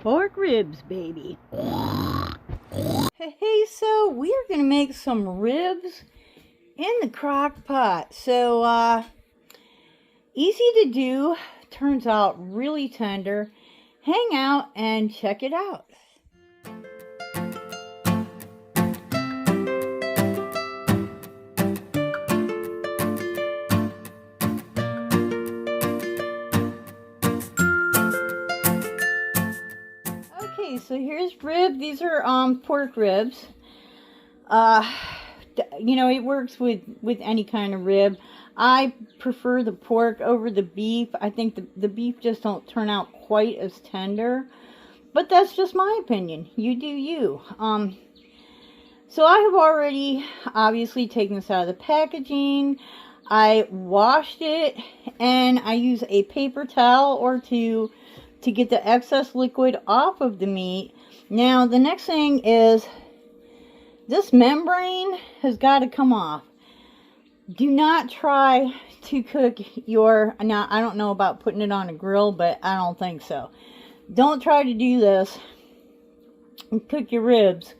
Pork ribs, baby. Hey, so we are going to make some ribs in the crock pot. So, easy to do. Turns out really tender. Hang out and check it out. Okay, so here's rib. These are pork ribs. You know, it works with any kind of rib. I prefer the pork over the beef. I think the beef just don't turn out quite as tender. But that's just my opinion. You do you. So I have already obviously taken this out of the packaging. I washed it and I use a paper towel or two to get the excess liquid off of the meat. Now the next thing is this membrane has got to come off. Do not try to cook your, now I don't know about putting it on a grill, but I don't think so. Don't try to do this and cook your ribs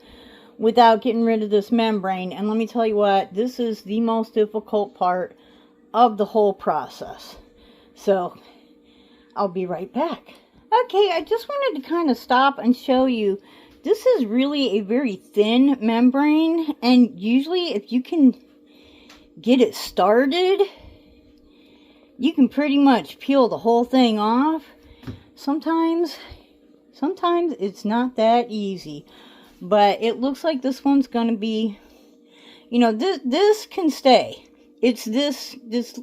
without getting rid of this membrane. And let me tell you what, this is the most difficult part of the whole process. So I'll be right back. Okay, I just wanted to kind of stop and show you. This is really a very thin membrane, and usually if you can get it started, you can pretty much peel the whole thing off. Sometimes it's not that easy, but it looks like this one's gonna be, you know, this can stay. It's this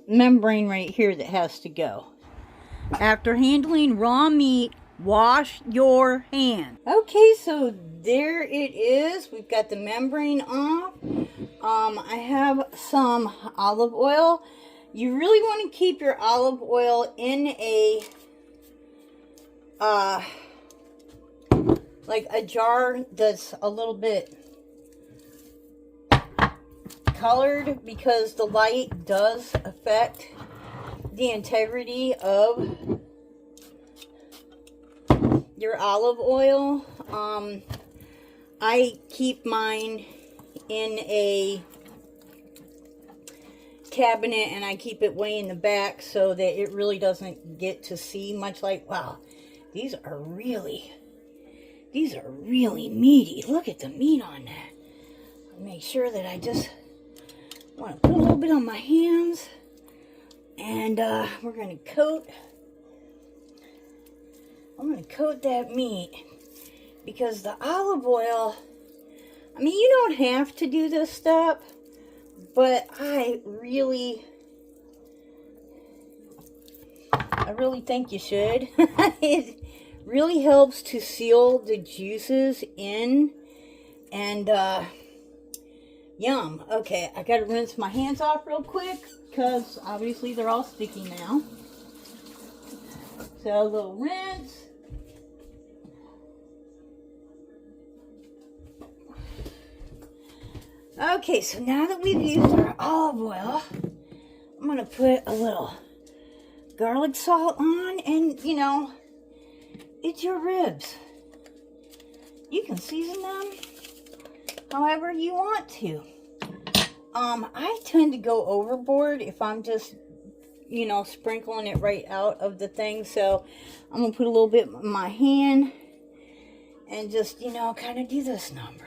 membrane right here that has to go. After handling raw meat, wash your hand. Okay, so there it is. We've got the membrane off. I have some olive oil. You really want to keep your olive oil in a like a jar that's a little bit colored, because the light does affect the integrity of your olive oil. I keep mine in a cabinet and I keep it way in the back so that it really doesn't get to see much. Like, wow, these are really meaty. Look at the meat on that. I'll make sure that I just want to put a little bit on my hands. And we're going to coat, I'm going to coat that meat, because the olive oil, I mean, you don't have to do this step, but I really think you should. It really helps to seal the juices in, and yum. Okay, I got to rinse my hands off real quick, because obviously they're all sticky now. So a little rinse. Okay, so now that we've used our olive oil, I'm going to put a little garlic salt on, and you know, it's your ribs. You can season them however you want to. I tend to go overboard if I'm just, you know, sprinkling it right out of the thing. So I'm going to put a little bit in my hand and just, you know, kind of do this number.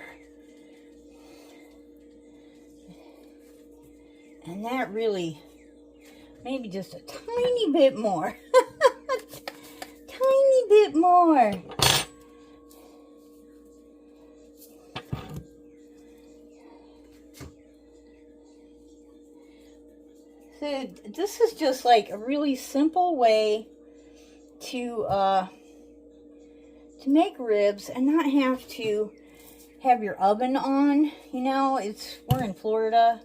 And that really, maybe just a tiny bit more. Tiny bit more. So this is just like a really simple way to make ribs and not have to have your oven on. You know, we're in Florida.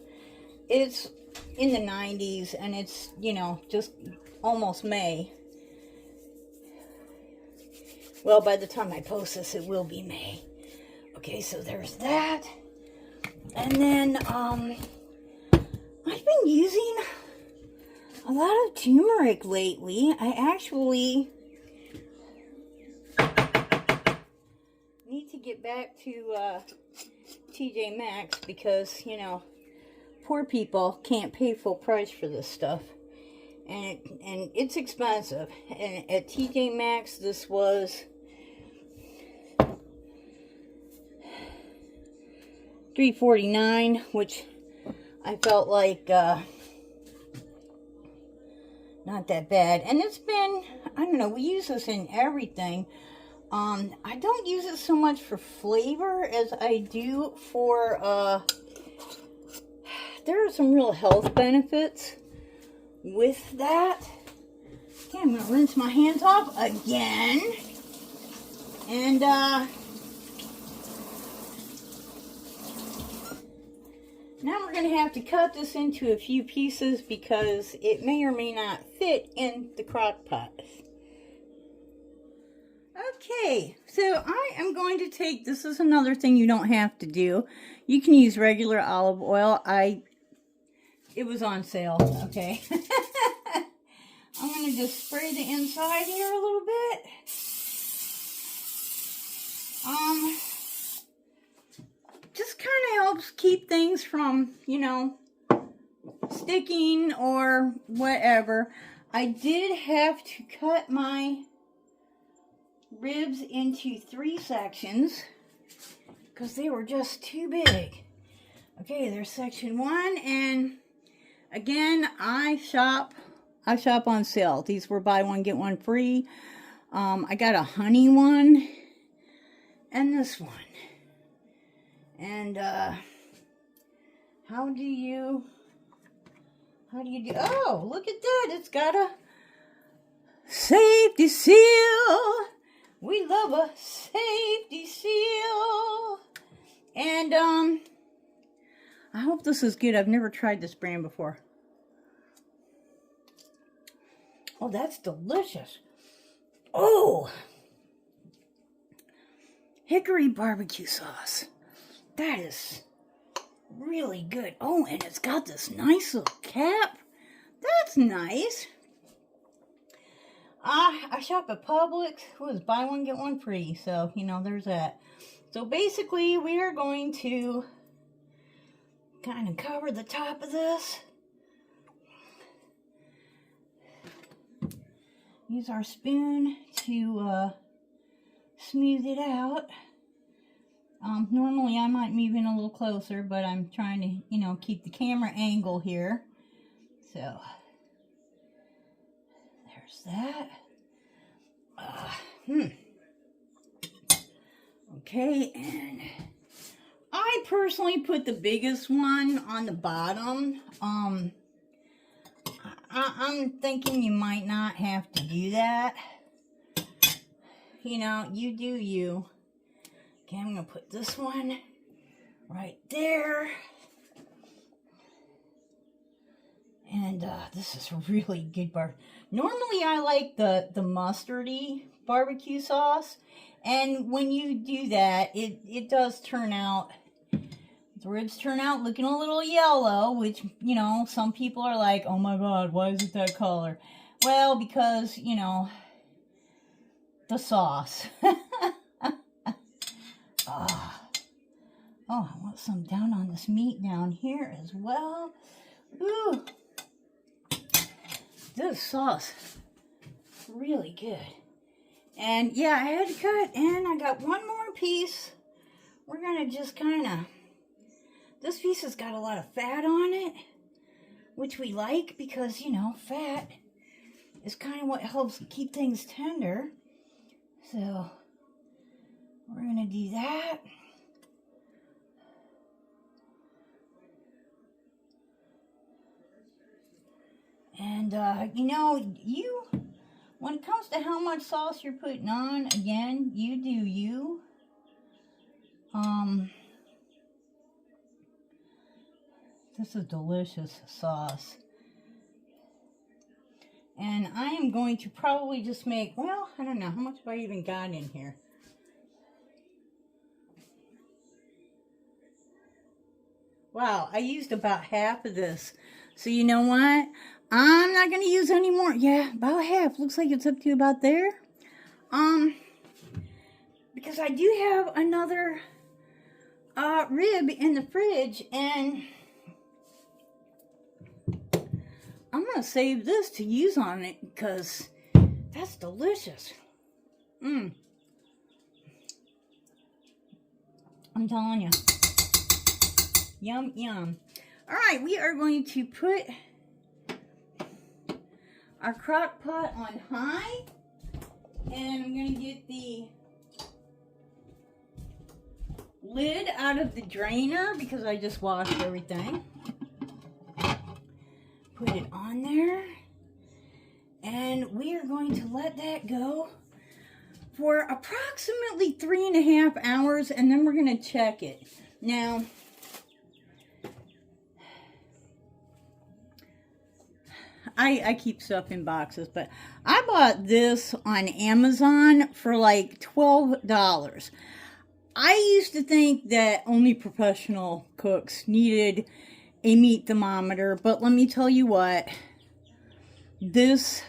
It's in the 90s and it's, you know, just almost May. Well, by the time I post this, it will be May. Okay, so there's that. And then I've been using a lot of turmeric lately. I actually get back to TJ Maxx because, you know, poor people can't pay full price for this stuff. And it's expensive. And at TJ Maxx, this was $3.49, which I felt like not that bad. And it's been, I don't know, we use this in everything. I don't use it so much for flavor as I do for, there are some real health benefits with that. Okay, I'm going to rinse my hands off again. And, now we're going to have to cut this into a few pieces because it may or may not fit in the crock pot. Okay, so I am going to take, this is another thing you don't have to do. You can use regular olive oil. It was on sale, okay. I'm going to just spray the inside here a little bit. Just kind of helps keep things from, you know, sticking or whatever. I did have to cut my ribs into 3 sections because they were just too big. Okay, there's section 1, and again, I shop on sale. These were buy one get one free. I got a honey one and this one. And how do you do? Oh, look at that! It's got a safety seal. We love a safety seal. And I hope this is good. I've never tried this brand before. Oh, that's delicious. Oh, hickory barbecue sauce. That is really good. Oh, and it's got this nice little cap. That's nice. I shop at Publix. It was buy one, get one free. So, you know, there's that. So, basically, we are going to kind of cover the top of this. Use our spoon to smooth it out. Normally I might move in a little closer, but I'm trying to, you know, keep the camera angle here. So, there's that. Okay, and I personally put the biggest one on the bottom. I'm thinking you might not have to do that. You know, you do you. Okay, I'm going to put this one right there. And this is a really good Normally I like the mustardy barbecue sauce. And when you do that, it does turn out, the ribs turn out looking a little yellow, which, you know, some people are like, oh my God, why is it that color? Well, because, you know, the sauce. Oh, I want some down on this meat down here as well. Ooh, this sauce is really good. And yeah, I had to cut, and I got one more piece. We're gonna just kind of, this piece has got a lot of fat on it, which we like because, you know, fat is kind of what helps keep things tender. So we're gonna do that. And, you know, when it comes to how much sauce you're putting on, again, you do you. This is delicious sauce. And I am going to probably just make, well, I don't know, how much have I even got in here? Wow, I used about half of this. So you know what? I'm not going to use any more. Yeah, about half. Looks like it's up to about there. Because because I do have another rib in the fridge, and I'm going to save this to use on it because that's delicious. I'm telling you. Yum, yum. All right, we are going to put our crock pot on high, and I'm going to get the lid out of the drainer because I just washed everything. Put it on there, and we are going to let that go for approximately 3.5 hours, and then we're going to check it. Now, I keep stuff in boxes, but I bought this on Amazon for like $12. I used to think that only professional cooks needed a meat thermometer, but let me tell you what, this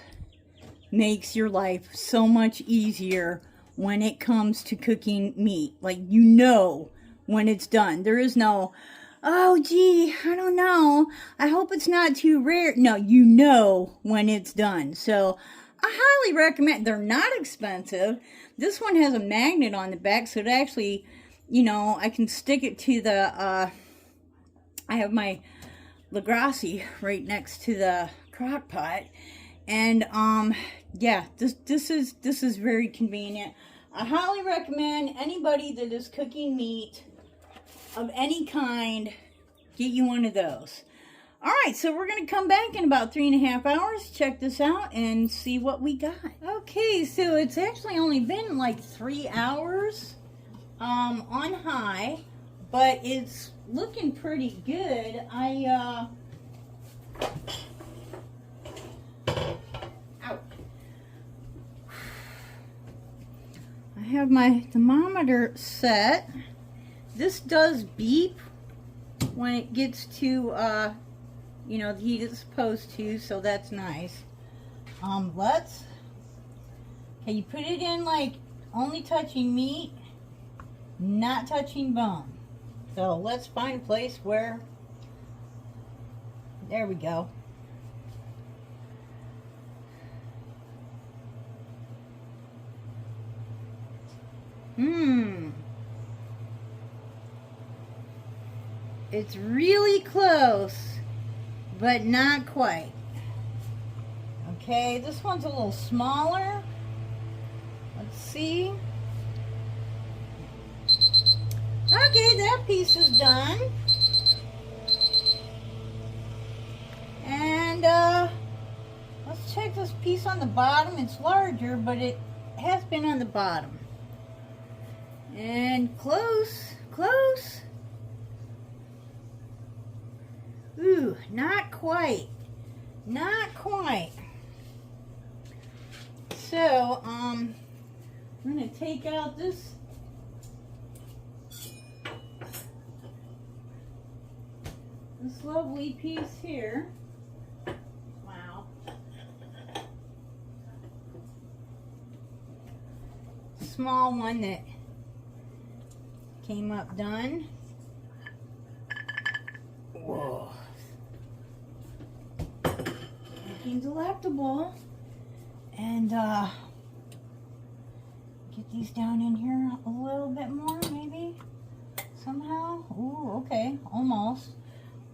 makes your life so much easier when it comes to cooking meat. Like, you know when it's done. There is no, oh gee, I don't know, I hope it's not too rare. No, you know when it's done. So I highly recommend. They're not expensive. This one has a magnet on the back, so it actually, you know, I can stick it to the I have my Legrassi right next to the crock pot, and yeah, this is very convenient. I highly recommend anybody that is cooking meat of any kind, get you one of those. All right, so we're going to come back in about 3.5 hours, check this out, and see what we got. Okay, so it's actually only been like 3 hours on high, but it's looking pretty good. Ouch. I have my thermometer set. This does beep when it gets to, you know, the heat it's supposed to, so that's nice. Okay, you put it in like only touching meat, not touching bone. So let's find a place where, there we go. It's really close, but not quite. Okay, this one's a little smaller. Let's see. Okay, that piece is done. And let's check this piece on the bottom. It's larger, but it has been on the bottom. And close, close. Ooh, not quite. Not quite. So, I'm going to take out this lovely piece here. Wow. Small one that came up done. Whoa. Looking delectable. And get these down in here a little bit more, maybe somehow. Ooh, okay, almost.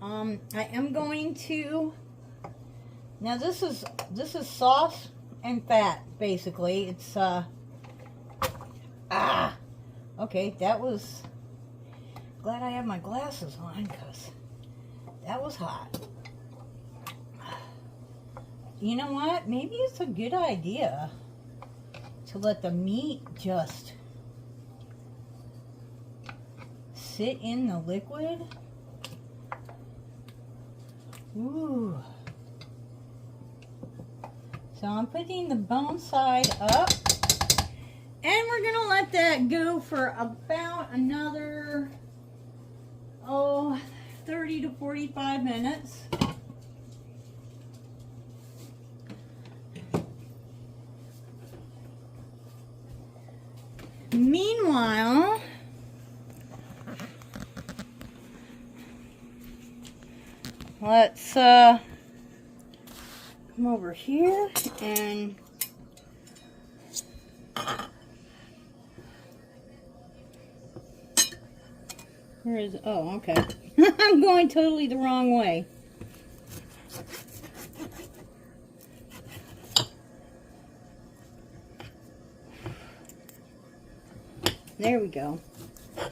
I am going to, now this is sauce and fat, basically. It's okay, that was, glad I have my glasses on, because that was hot. You know what? Maybe it's a good idea to let the meat just sit in the liquid. Ooh. So I'm putting the bone side up, and we're gonna let that go for about another 30 to 45 minutes. Meanwhile, let's come over here and where is, oh, okay. I'm going totally the wrong way. There we go. I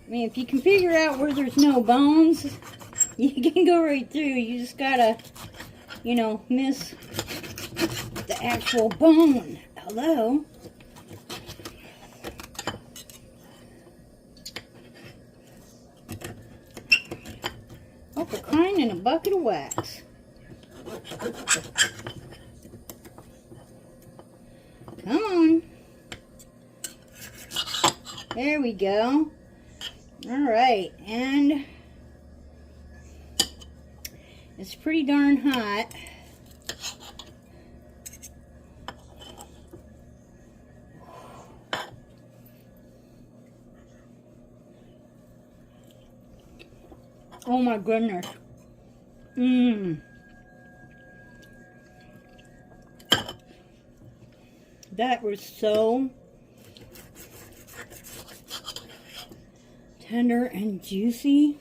mean, if you can figure out where there's no bones, you can go right through. You just gotta, you know, miss the actual bone. Hello? Oh, for crying in a bucket of wax. Come on. There we go. Alright, and it's pretty darn hot. Oh my goodness. That was so tender and juicy.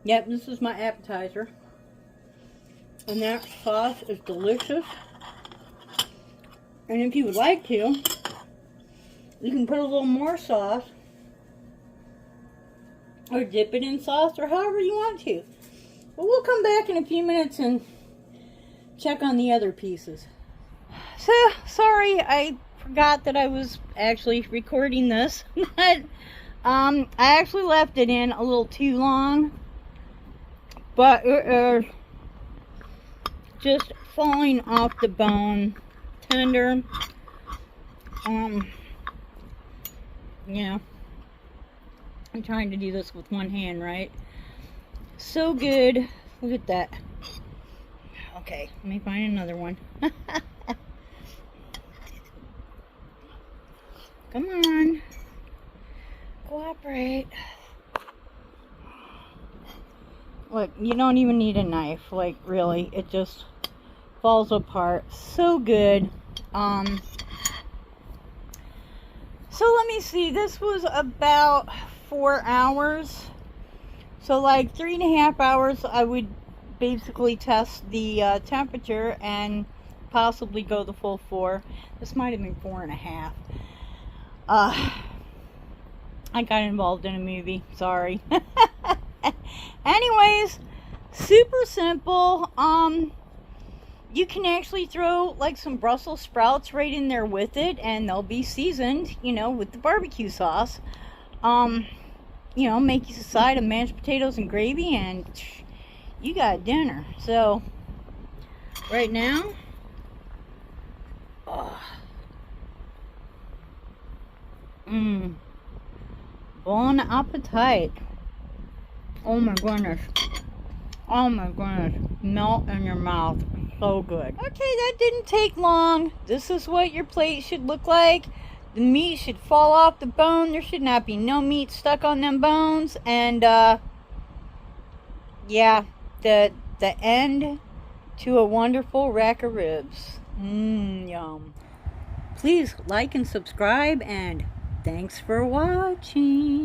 Yep, this is my appetizer. And that sauce is delicious. And if you would like to, you can put a little more sauce or dip it in sauce or however you want to. But we'll come back in a few minutes and check on the other pieces. So, sorry, I forgot that I was actually recording this. But I actually left it in a little too long. But it is just falling off the bone, tender. Yeah. I'm trying to do this with one hand, right? So good. Look at that. Okay, let me find another one. Come on. Cooperate. Look, you don't even need a knife. Like, really, it just falls apart. So good. So let me see. This was about 4 hours. So like 3.5 hours, I would basically test the temperature and possibly go the full 4. This might have been 4.5. I got involved in a movie. Sorry. Anyways, super simple. You can actually throw like some Brussels sprouts right in there with it, and they'll be seasoned, you know, with the barbecue sauce. You know, make you a side of mashed potatoes and gravy, and you got dinner. So, right now, bon appetit. Oh my goodness. Oh my goodness. Melt in your mouth. So good. Okay, that didn't take long. This is what your plate should look like. The meat should fall off the bone. There should not be no meat stuck on them bones. And, yeah, the end to a wonderful rack of ribs. Yum. Please like and subscribe, and thanks for watching.